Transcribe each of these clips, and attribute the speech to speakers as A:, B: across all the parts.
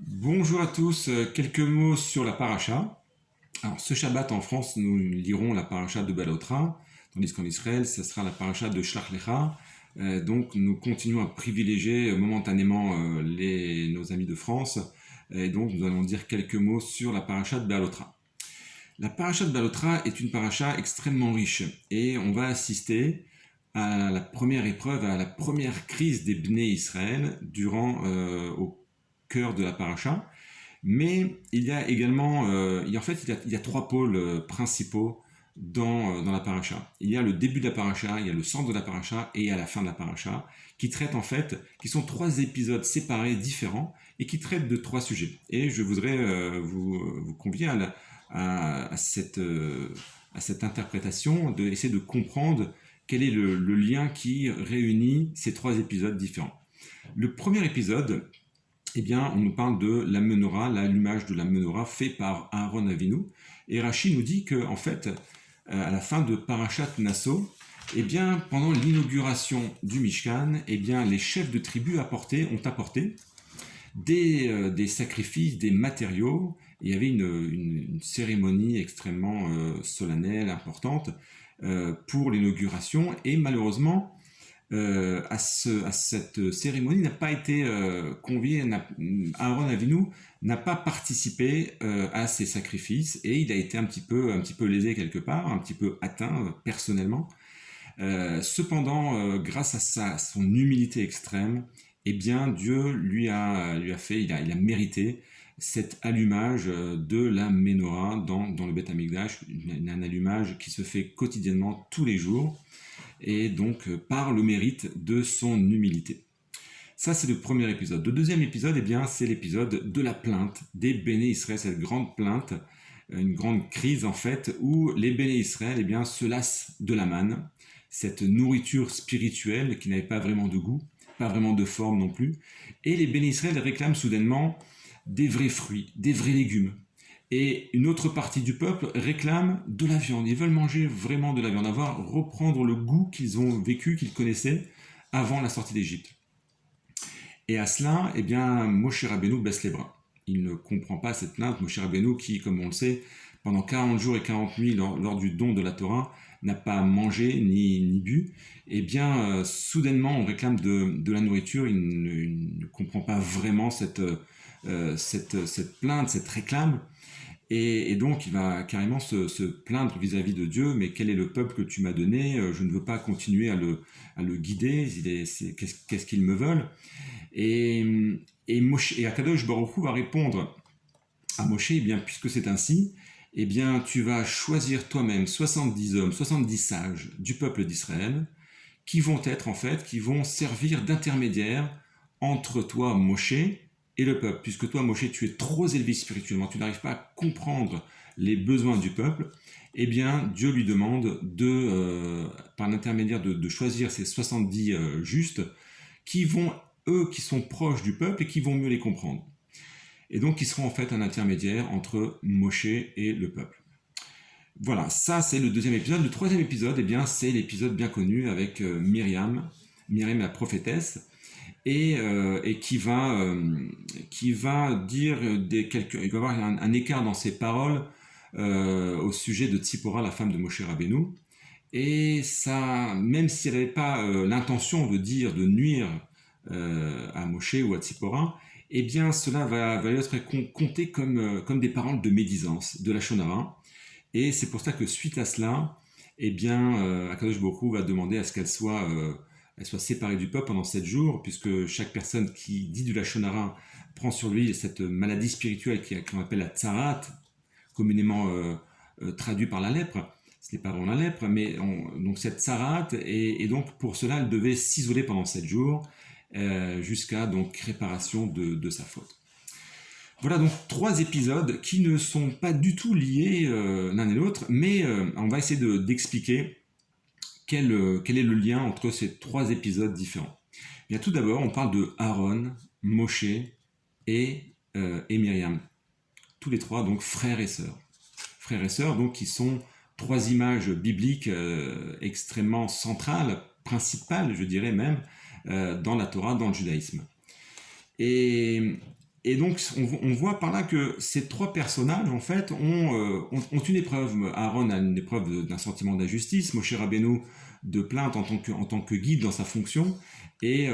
A: Bonjour à tous, quelques mots sur la paracha. Alors ce Shabbat en France, nous lirons la paracha de Balotra, tandis qu'en Israël, ce sera la paracha de Shlach Lecha. Donc nous continuons à privilégier momentanément nos amis de France, et donc nous allons dire quelques mots sur la paracha de Balotra. La paracha de Balotra est une paracha extrêmement riche, et on va assister à la première épreuve, à la première crise des Bnei Israël au cœur de la paracha. Mais il y a également, il y a trois pôles principaux dans la paracha. Il y a le début de la paracha, il y a le centre de la paracha et il y a la fin de la paracha, qui sont trois épisodes séparés, différents, et qui traitent de trois sujets. Et je voudrais vous convier à cette interprétation, d'essayer de comprendre quel est le lien qui réunit ces trois épisodes différents. Le premier épisode, eh bien, on nous parle de la menorah, l'allumage de la menorah fait par Aaron Avinu. Et Rashi nous dit que, en fait, à la fin de Parashat Nasso, eh bien, pendant l'inauguration du Mishkan, eh bien, les chefs de tribu ont apporté des sacrifices, des matériaux. Il y avait une cérémonie extrêmement solennelle, importante, pour l'inauguration. Et malheureusement, à cette cérémonie n'a pas été convié, Aaron Avinu n'a pas participé à ces sacrifices et il a été un petit peu lésé quelque part, un petit peu atteint personnellement. Cependant, grâce à son humilité extrême, eh bien Dieu il a mérité cet allumage de la menorah dans le Beth Amikdash, un allumage qui se fait quotidiennement tous les jours et donc par le mérite de son humilité. Ça, c'est le premier épisode. Le deuxième épisode, eh bien, c'est l'épisode de la plainte des Béné Israël, cette grande plainte, une grande crise en fait, où les Béné Israël eh bien, se lassent de la manne, cette nourriture spirituelle qui n'avait pas vraiment de goût, pas vraiment de forme non plus, et les Béné Israël réclament soudainement des vrais fruits, des vrais légumes. Et une autre partie du peuple réclame de la viande. Ils veulent manger vraiment de la viande, reprendre le goût qu'ils ont vécu, qu'ils connaissaient avant la sortie d'Égypte. Et à cela, eh bien, Moshe Rabbeinu baisse les bras. Il ne comprend pas cette plainte. Moshe Rabbeinu qui, comme on le sait, pendant 40 jours et 40 nuits lors du don de la Torah, n'a pas mangé ni bu. Eh bien, soudainement, on réclame de la nourriture. Il ne comprend pas vraiment cette plainte, cette réclame. Et donc, il va carrément se plaindre vis-à-vis de Dieu, mais quel est le peuple que tu m'as donné? Je ne veux pas continuer à le guider, qu'est-ce qu'ils me veulent? Et Akadosh Baruch Hu va répondre à Moshe, eh bien, puisque c'est ainsi, eh bien, tu vas choisir toi-même 70 hommes, 70 sages du peuple d'Israël, qui vont servir d'intermédiaires entre toi, Moshe, et le peuple, puisque toi, Moshe, tu es trop élevé spirituellement, tu n'arrives pas à comprendre les besoins du peuple, eh bien, Dieu lui demande par l'intermédiaire de choisir ces 70 justes, qui sont proches du peuple et qui vont mieux les comprendre. Et donc, qui seront en fait un intermédiaire entre Moshe et le peuple. Voilà, ça c'est le deuxième épisode. Le troisième épisode, eh bien, c'est l'épisode bien connu avec Myriam la prophétesse, et qui va dire il va y avoir un écart dans ses paroles au sujet de Tzipora, la femme de Moshe Rabbeinu. Et ça, même si elle n'avait pas l'intention de nuire à Moshe ou à Tzipora, eh bien cela va être compté comme des paroles de médisance, de la Shonara. Et c'est pour ça que suite à cela, eh bien, Akadosh Baruch Hu va demander à ce qu'elle soit séparée du peuple pendant 7 jours, puisque chaque personne qui dit du Lachon Hara prend sur lui cette maladie spirituelle qu'on appelle la tsarat, communément traduit par la lèpre. Ce n'est pas vraiment la lèpre, mais donc cette tsarat, et donc pour cela, elle devait s'isoler pendant 7 jours, jusqu'à donc réparation de sa faute. Voilà donc 3 épisodes qui ne sont pas du tout liés l'un et l'autre, mais on va essayer d'expliquer quel est le lien entre ces 3 épisodes différents. Bien, tout d'abord, on parle de Aaron, Moshe et Myriam. Tous les 3, donc frères et sœurs. Frères et sœurs, donc, qui sont 3 images bibliques extrêmement centrales, principales, je dirais même, dans la Torah, dans le judaïsme. Et Et donc, on voit par là que ces trois personnages, en fait, ont une épreuve. Aaron a une épreuve d'un sentiment d'injustice, Moshe Rabbeinu de plainte en tant que guide dans sa fonction, et,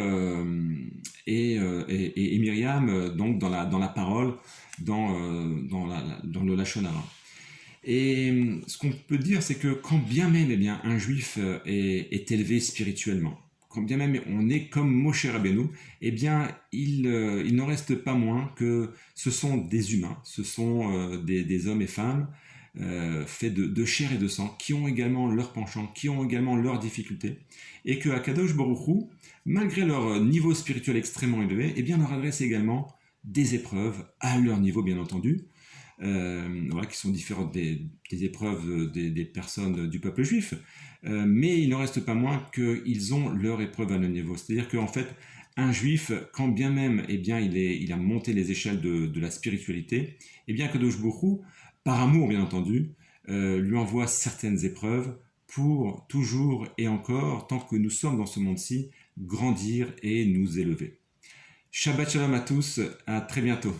A: et Myriam, donc, dans la parole, dans le Lachon Hara. Et ce qu'on peut dire, c'est que quand bien même eh bien, un juif est élevé spirituellement, quand bien même on est comme Moshe Rabbeinu, eh bien, il n'en reste pas moins que ce sont des humains, ce sont des hommes et femmes faits de chair et de sang, qui ont également leurs penchants, qui ont également leurs difficultés, et que Akadosh Baruch Hu, malgré leur niveau spirituel extrêmement élevé, eh bien, leur adresse également des épreuves à leur niveau, bien entendu, voilà, qui sont différentes des épreuves des personnes du peuple juif, mais il n'en reste pas moins qu'ils ont leur épreuve à leur niveau. C'est-à-dire qu'en fait, un juif, quand bien même eh bien, il a monté les échelles de la spiritualité, eh bien Kadosh Baruch Hu, par amour bien entendu, lui envoie certaines épreuves pour toujours et encore, tant que nous sommes dans ce monde-ci, grandir et nous élever. Shabbat Shalom à tous, à très bientôt.